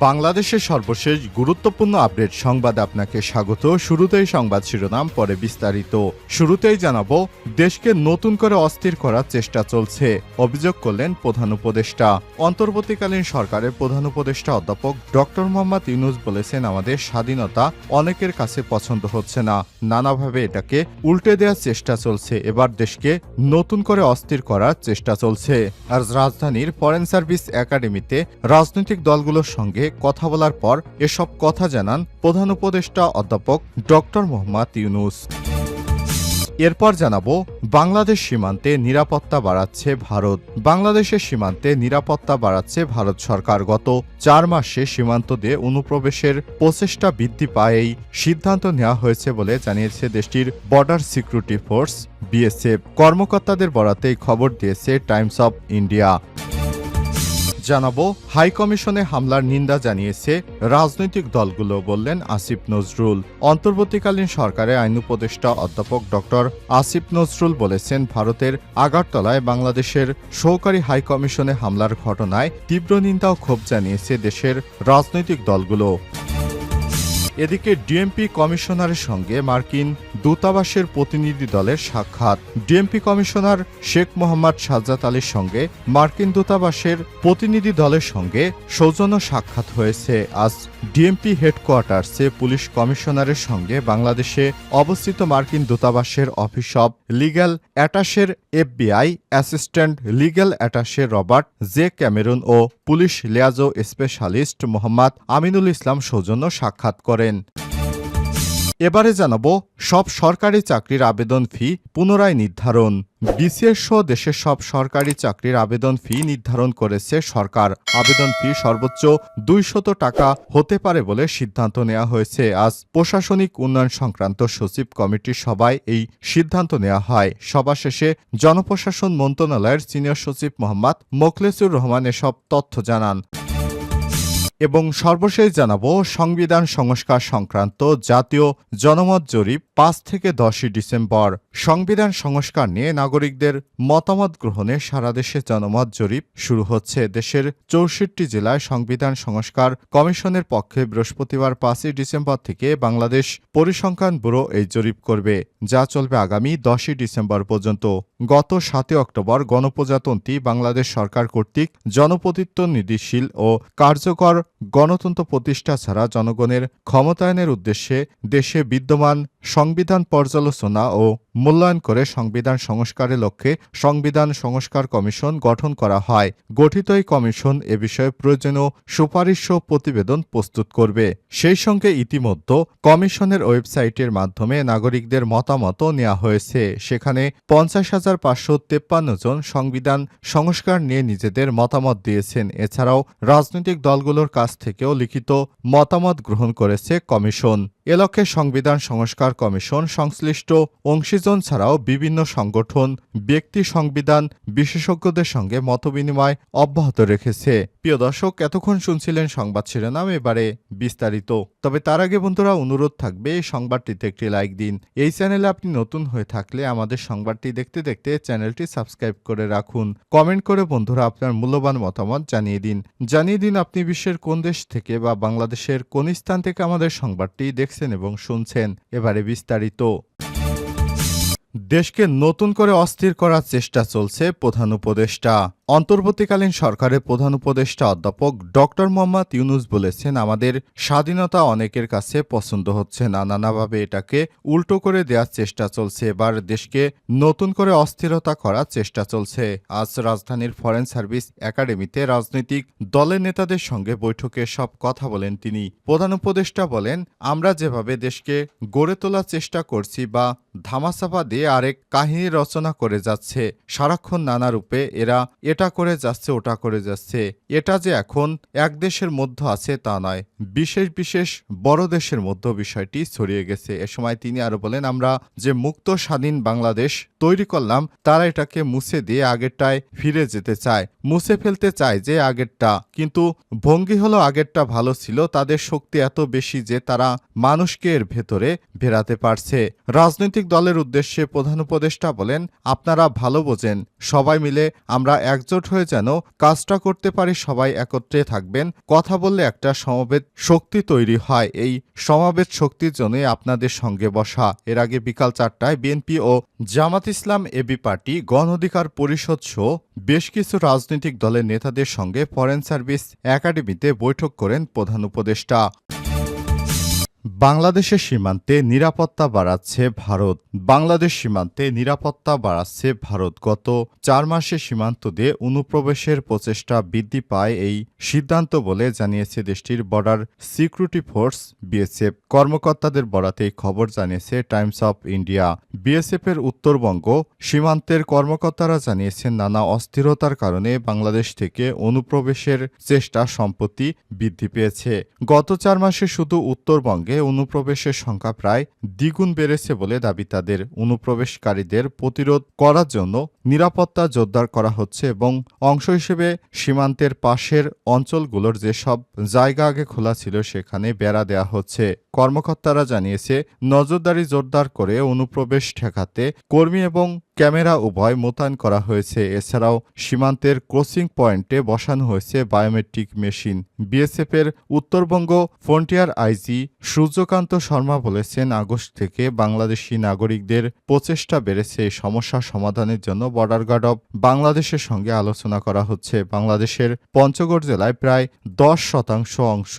বাংলাদেশের সর্বশেষ গুরুত্বপূর্ণ আপডেট সংবাদে আপনাকে স্বাগত। শুরুতেই সংবাদ শিরোনাম, পরে বিস্তারিত। শুরুতেই জানাবো, দেশকে নতুন করে অস্থির করার চেষ্টা চলছে, অভিযোগ করলেন প্রধান উপদেষ্টা। অন্তর্বর্তীকালীন সরকারের প্রধান উপদেষ্টা অধ্যাপক ডক্টর মোহাম্মদ ইউনূস বলেছেন, আমাদের স্বাধীনতা অনেকের কাছে পছন্দ হচ্ছে না, নানাভাবে এটাকে উল্টে দেওয়ার চেষ্টা চলছে। এবার দেশকে নতুন করে অস্থির করার চেষ্টা চলছে। আর রাজধানীর ফরেন সার্ভিস একাডেমিতে রাজনৈতিক দলগুলোর সঙ্গে কথা বলার পর এসব কথা জানান প্রধান উপদেষ্টা অধ্যাপক ডক্টর মোহাম্মদ ইউনূস। এরপর জানাবো, বাংলাদেশ সীমান্তে নিরাপত্তা বাড়াচ্ছে ভারত। বাংলাদেশের সীমান্তে নিরাপত্তা বাড়াচ্ছে ভারত সরকার। গত 4 মাসে সীমান্ত দিয়ে অনুপ্রবেশের প্রচেষ্টা বৃদ্ধি পায় এই সিদ্ধান্ত নেওয়া হয়েছে বলে জানিয়েছে দেশটির বর্ডার সিকিউরিটি ফোর্স বিএসএফ। কর্মকর্তাদের বরাতে এই খবর দিয়েছে টাইমস অব ইন্ডিয়া। জানাবো, হাই কমিশনে হামলার নিন্দা জানিয়েছে রাজনৈতিক দলগুলো, বললেন আসিফ নজরুল। অন্তর্বর্তীকালীন সরকারের আইন উপদেষ্টা অধ্যাপক ডক্টর আসিফ নজরুল বলেছেন, ভারতের আগারতলায় বাংলাদেশের সহকারী হাই কমিশনে হামলার ঘটনায় তীব্র নিন্দা ও ক্ষোভ জানিয়েছে দেশের রাজনৈতিক দলগুলো। এদিকে ডিএমপি কমিশনারের সঙ্গে মার্কিন দূতাবাসের প্রতিনিধি দলের সাক্ষাৎ। ডিএমপি কমিশনার শেখ মোহাম্মদ সাজ্জাদ আলীর সঙ্গে মার্কিন দূতাবাসের প্রতিনিধি দলের সঙ্গে সৌজন্য সাক্ষাৎ হয়েছে। আজ ডিএমপি হেডকোয়ার্টার্সে পুলিশ কমিশনারের সঙ্গে বাংলাদেশে অবস্থিত মার্কিন দূতাবাসের অফিস অব লিগ্যাল অ্যাটাশের FBI assistant legal attache Robert J Cameron ও police liaison specialist Mohammad Aminul Islam সৌজন্য সাক্ষাৎ করেন। এবারে জানাবো, সব সরকারি চাকরির আবেদন ফি পুনরায় নির্ধারণ। বিসিএস সহ দেশের সব সরকারি চাকরির আবেদন ফি নির্ধারণ করেছে সরকার। আবেদন ফি সর্বোচ্চ 200 টাকা হতে পারে বলে সিদ্ধান্ত নেওয়া হয়েছে। আজ প্রশাসনিক উন্নয়ন সংক্রান্ত সচিব কমিটির সভায় এই সিদ্ধান্ত নেওয়া হয়। সভা শেষে জনপ্রশাসন মন্ত্রণালয়ের সিনিয়র সচিব মোহাম্মদ মোখলেসুর রহমান এসব তথ্য জানান। এবং সর্বশেষ জানাবো, সংবিধান সংস্কার সংক্রান্ত জাতীয় জনমত জরিপ 5 থেকে 10 ডিসেম্বর। সংবিধান সংস্কার নিয়ে নাগরিকদের মতামত গ্রহণে সারা দেশে জনমত জরিপ শুরু হচ্ছে। দেশের 64 জেলায় সংবিধান সংস্কার কমিশনের পক্ষে বৃহস্পতিবার 5 ডিসেম্বর থেকে বাংলাদেশ পরিসংখ্যান ব্যুরো এই জরিপ করবে, যা চলবে আগামী 10 ডিসেম্বর পর্যন্ত। গত 7 অক্টোবর গণপ্রজাতন্ত্রী বাংলাদেশ সরকার কর্তৃক জনপ্রতিনিধিত্ব নির্ভরশীল ও কার্যকর গণতন্ত্র প্রতিষ্ঠা ছাড়া জনগণের ক্ষমতায়নের উদ্দেশ্যে দেশে বিদ্যমান সংবিধান পর্যালোচনা ও মূল্যায়ন করে সংবিধান সংস্কারের লক্ষ্যে সংবিধান সংস্কার কমিশন গঠন করা হয়। গঠিত এই কমিশন এ বিষয়ে প্রয়োজনীয় সুপারিশ ও প্রতিবেদন প্রস্তুত করবে। সেই সঙ্গে ইতিমধ্যে কমিশনের ওয়েবসাইটের মাধ্যমে নাগরিকদের মতামতও নেওয়া হয়েছে। সেখানে 50,553 জন সংবিধান সংস্কার নিয়ে নিজেদের মতামত দিয়েছেন। এছাড়াও রাজনৈতিক দলগুলোর কাছ থেকেও লিখিত মতামত গ্রহণ করেছে কমিশন। এ লক্ষ্যে সংবিধান সংস্কার কমিশন সংশ্লিষ্ট অংশীজন ছাড়াও বিভিন্ন সংগঠন, ব্যক্তি, সংবিধান বিশেষজ্ঞদের সঙ্গে মতবিনিময় অব্যাহত রেখেছে। প্রিয় দর্শক, এতক্ষণ শুনছিলেন সংবাদ শিরোনাম, এবারে বিস্তারিত। তবে তার আগে বন্ধুরা, অনুরোধ থাকবে এই সংবাদটিতে একটি লাইক দিন। এই চ্যানেলে আপনি নতুন হয়ে থাকলে আমাদের সংবাদটি দেখতে দেখতে চ্যানেলটি সাবস্ক্রাইব করে রাখুন। কমেন্ট করে বন্ধুরা আপনার মূল্যবান মতামত জানিয়ে দিন আপনি বিশ্বের কোন দেশ থেকে বা বাংলাদেশের কোন স্থান থেকে আমাদের সংবাদটি দেখছেন এবং শুনছেন। এবারে বিস্তারিত। দেশকে নতুন করে অস্থির করার চেষ্টা চলছে প্রধান উপদেষ্টা। অন্তর্বর্তীকালীন সরকারের প্রধান উপদেষ্টা অধ্যাপক ডক্টর মোহাম্মদ ইউনূস বলেছেন, আমাদের স্বাধীনতা অনেকের কাছে পছন্দ হচ্ছে না, নানাভাবে এটাকে উল্টো করে দেওয়ার চেষ্টা চলছে। এবার দেশকে নতুন করে অস্থিরতা করার চেষ্টা চলছে। আজ রাজধানীর ফরেন সার্ভিস একাডেমিতে রাজনৈতিক দলের নেতাদের সঙ্গে বৈঠকে সব কথা বলেন তিনি। প্রধান উপদেষ্টা বলেন, আমরা যেভাবে দেশকে গড়ে তোলার চেষ্টা করছি বা ধামাচাপা দিয়ে আরেক কাহিনী রচনা করে যাচ্ছে, সারাক্ষণ নানা রূপে এরা এটা করে যাচ্ছে, ওটা করে যাচ্ছে। এটা যে এখন এক দেশের মধ্যে আছে তা নয়, বিশেষ বিশেষ বড় দেশের মধ্যে বিষয়টি ছড়িয়ে গেছে। এ সময় তিনি আরো বলেন, আমরা যে মুক্ত স্বাধীন বাংলাদেশ তৈরি করলাম, তারা এটাকে মুছে দিয়ে আগেরটায় ফিরে যেতে চায়, মুছে ফেলতে চায় যে আগেরটা। কিন্তু ভঙ্গি হলো আগেরটা ভালো ছিল, তাদের শক্তি এত বেশি যে তারা মানুষকে এর ভেতরে ভেরাতে পারছে। রাজনৈতিক দলের উদ্দেশ্যে প্রধান উপদেষ্টা বলেন, আপনারা ভালো বোঝেন, সবাই মিলে আমরা একজোট হয়ে যেন কাজটা করতে পারি, সবাই একত্রে থাকবেন। কথা বললে একটা সমবেত শক্তি তৈরি হয়, এই সমাবেত শক্তির জন্যই আপনাদের সঙ্গে বসা। এর আগে বিকাল 4টায় বিএনপি ও জামাত ইসলাম এবি পার্টি, গণ অধিকার পরিষদ সহ বেশ কিছু রাজনৈতিক দলের নেতাদের সঙ্গে ফরেন সার্ভিস একাডেমিতে বৈঠক করেন প্রধান উপদেষ্টা। বাংলাদেশের সীমান্তে নিরাপত্তা বাড়াচ্ছে ভারত। বাংলাদেশ সীমান্তে নিরাপত্তা বাড়াচ্ছে ভারত। গত 4 মাসে সীমান্ত দিয়ে অনুপ্রবেশের প্রচেষ্টা বৃদ্ধি পায় এই সিদ্ধান্ত বলে জানিয়েছে দেশটির বর্ডার সিকিউরিটি ফোর্স বিএসএফ কর্মকর্তাদের বরাতে এই খবর জানিয়েছে টাইমস অফ ইন্ডিয়া। বিএসএফের উত্তরবঙ্গ সীমান্তের কর্মকর্তারা জানিয়েছেন, নানা অস্থিরতার কারণে বাংলাদেশ থেকে অনুপ্রবেশের চেষ্টা সম্প্রতি বৃদ্ধি পেয়েছে। গত 4 মাসে শুধু উত্তরবঙ্গে অনুপ্রবেশের সংখ্যা প্রায় দ্বিগুণ বেড়েছে বলে দাবি তাদের। অনুপ্রবেশকারীদের প্রতিরোধ করার জন্য নিরাপত্তা জোরদার করা হচ্ছে এবং অংশ হিসেবে সীমান্তের পাশের অঞ্চলগুলোর যেসব জায়গা আগে খোলা ছিল সেখানে বেড়া দেওয়া হচ্ছে। কর্মকর্তারা জানিয়েছে, নজরদারি জোরদার করে অনুপ্রবেশ ঠেকাতে কর্মী এবং ক্যামেরা উভয় মোতায়েন করা হয়েছে। এছাড়াও সীমান্তের ক্রসিং পয়েন্টে বসানো হয়েছে বায়োমেট্রিক মেশিন। বিএসএফের উত্তরবঙ্গ ফ্রন্টিয়ার আইজি সূর্যকান্ত শর্মা বলেছেন, আগস্ট থেকে বাংলাদেশি নাগরিকদের প্রচেষ্টা বেড়েছে। এই সমস্যা সমাধানের জন্য বর্ডার গার্ড অব বাংলাদেশের সঙ্গে আলোচনা করা হচ্ছে। বাংলাদেশের পঞ্চগড় জেলায় প্রায় 10% অংশ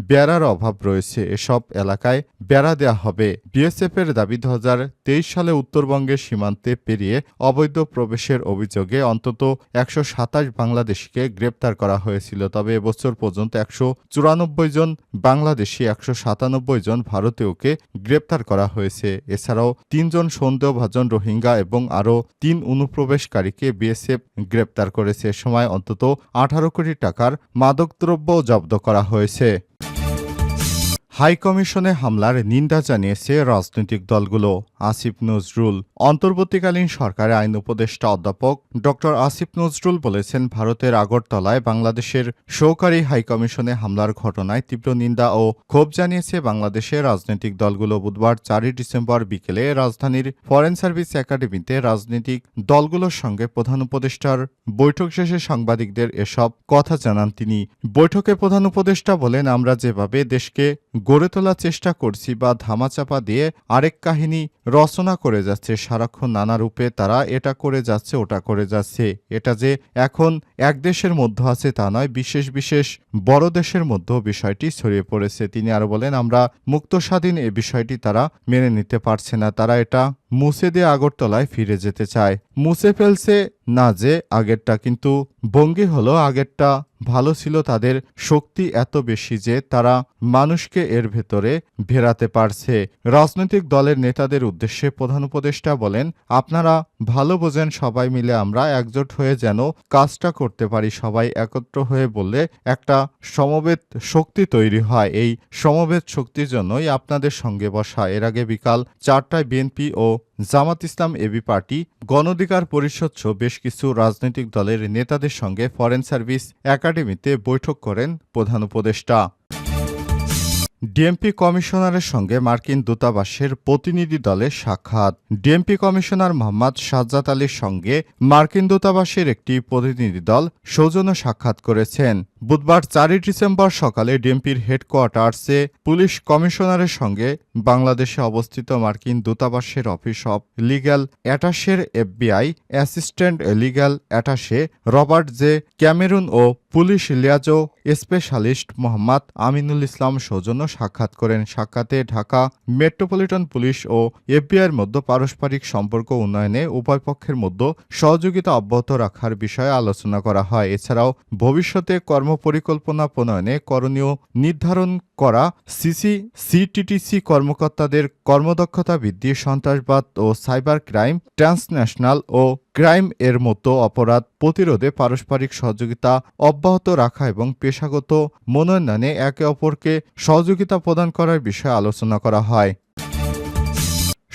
বেড়ার অভাব রয়েছে। এসব এলাকায় বেড়া দেওয়া হবে। বিএসএফের দাবি, 2023 সালে উত্তরবঙ্গের সীমান্তে পেরিয়ে অবৈধ প্রবেশের অভিযোগে অন্তত 127 বাংলাদেশিকে গ্রেপ্তার করা হয়েছিল। তবে এবছর পর্যন্ত 194 জন বাংলাদেশি, 197 জন ভারতীয়কে গ্রেপ্তার করা হয়েছে। এছাড়াও 3 জন সন্দেহভাজন রোহিঙ্গা এবং আরও 3 অনুপ্রবেশকারীকে বিএসএফ গ্রেপ্তার করেছে। এ সময় অন্তত 18 কোটি টাকার মাদকদ্রব্য জব্দ করা হয়েছে। হাইকমিশনে হামলার নিন্দা জানিয়েছে রাজনৈতিক দলগুলো। আসিফ নজরুল। অন্তর্বর্তীকালীন সরকারের আইন উপদেষ্টা অধ্যাপক ড আসিফ নজরুল বলেছেন, ভারতের আগরতলায় বাংলাদেশের সহকারী হাইকমিশনে হামলার ঘটনায় তীব্র নিন্দা ও ক্ষোভ জানিয়েছে বাংলাদেশের রাজনৈতিক দলগুলো। বুধবার 4 ডিসেম্বর বিকেলে রাজধানীর ফরেন সার্ভিস একাডেমিতে রাজনৈতিক দলগুলোর সঙ্গে প্রধান উপদেষ্টার বৈঠক শেষে সাংবাদিকদের এসব কথা জানান তিনি। বৈঠকে প্রধান উপদেষ্টা বলেন, আমরা যেভাবে দেশকে গড়ে তোলার চেষ্টা করছি বা ধামাচাপা দিয়ে আরেক কাহিনী রচনা করে যাচ্ছে, সারাক্ষণ নানা রূপে তারা এটা করে যাচ্ছে, ওটা করে যাচ্ছে। এটা যে এখন এক দেশের মধ্যে আছে তা নয়, বিশেষ বিশেষ বড় দেশের মধ্যেও বিষয়টি ছড়িয়ে পড়েছে। তিনি আরো বলেন, আমরা মুক্ত স্বাধীন এ বিষয়টি তারা মেনে নিতে পারছে না। তারা এটা মুছে দিয়ে আগরতলায় ফিরে যেতে চায়। মুছে ফেলছে না যে আগেরটা, কিন্তু ভঙ্গি হলো আগেরটা ভালো ছিল। তাদের শক্তি এত বেশি যে তারা মানুষকে এর ভেতরে ভেরাতে পারছে। রাজনৈতিক দলের নেতাদের উদ্দেশ্যে প্রধান উপদেষ্টা বলেন, আপনারা ভালো বোঝেন, সবাই মিলে আমরা একজোট হয়ে যেন কাজটা করতে পারি। সবাই একত্র হয়ে বললে একটা সমবেত শক্তি তৈরি হয়। এই সমবেত শক্তির জন্যই আপনাদের সঙ্গে বসা। এর আগে বিকাল 4টায় বিএনপি ও জামাত ইসলাম এবি পার্টি, গণ অধিকার পরিষদ সহ বেশ কিছু রাজনৈতিক দলের নেতাদের সঙ্গে ফরেন সার্ভিস একাডেমিতে বৈঠক করেন প্রধান উপদেষ্টা। ডিএমপি কমিশনারের সঙ্গে মার্কিন দূতাবাসের প্রতিনিধি দলের সাক্ষাৎ। ডিএমপি কমিশনার মোহাম্মদ সাজ্জাদ আলীর সঙ্গে মার্কিন দূতাবাসের একটি প্রতিনিধি দল সৌজন্য সাক্ষাৎ করেছেন। বুধবার 4 ডিসেম্বর সকালে ডিএমপির হেডকোয়ার্টার্সে পুলিশ কমিশনারের সঙ্গে বাংলাদেশে অবস্থিত মার্কিন দূতাবাসের অফিস অব লিগ্যাল অ্যাটাশের FBI assistant legal attache Robert J Cameron ও police liaison specialist Mohammad Aminul Islam সৌজন্য সাক্ষাৎ করেন। সাক্ষাতে ঢাকা মেট্রোপলিটন পুলিশ ও এফবিআইয়ের মধ্যে পারস্পরিক সম্পর্ক উন্নয়নে উভয় পক্ষের মধ্যে সহযোগিতা অব্যাহত রাখার বিষয়ে আলোচনা করা হয়। এছাড়াও ভবিষ্যতে কর্মপরিকল্পনা প্রণয়নে করণীয় নির্ধারণ করা, সিটিটিসি কর্মকর্তাদের কর্মদক্ষতা বৃদ্ধি, সন্ত্রাসবাদ ও সাইবার ক্রাইম, ট্রান্সন্যাশনাল ও ক্রাইম এর মতো অপরাধ প্রতিরোধে পারস্পরিক সহযোগিতা অব্যাহত রাখা এবং পেশাগত মনোনয়নে একে অপরকে সহযোগিতা প্রদান করার বিষয়ে আলোচনা করা হয়।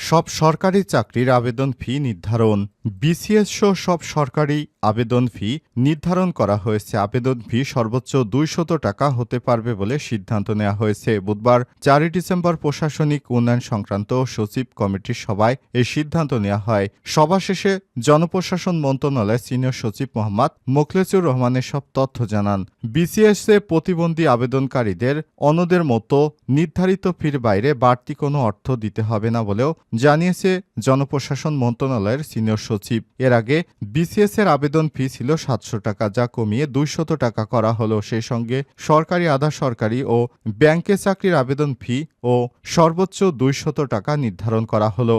সব সরকারি চাকরির আবেদন ফি নির্ধারণ। বিসিএস সহ সব সরকারি আবেদন ফি নির্ধারণ করা হয়েছে। আবেদন ফি সর্বোচ্চ 200 টাকা হতে পারবে বলে সিদ্ধান্ত নেওয়া হয়েছে। বুধবার 4 ডিসেম্বর প্রশাসনিক উন্নয়ন সংক্রান্ত সচিব কমিটির সভায় এই সিদ্ধান্ত নেওয়া হয়। সভা শেষে জনপ্রশাসন মন্ত্রণালয়ের সিনিয়র সচিব মোহাম্মদ মোখলেছুর রহমান এসব তথ্য জানান। বিসিএসে প্রতিবন্ধী আবেদনকারীদের অন্যদের মতো নির্ধারিত ফির বাইরে বাড়তি কোনো অর্থ দিতে হবে না বলেও জানিয়েছে জনপ্রশাসন মন্ত্রণালয়ের সিনিয়র সচিব। এর আগে বিসিএস এর আবেদন ফি ছিল 700 টাকা, যা কমিয়ে 200 টাকা করা হলো। সেই সঙ্গে সরকারি, আধা সরকারি ও ব্যাংকে চাকরির আবেদন ফি ও সর্বোচ্চ 200 টাকা নির্ধারণ করা হলো।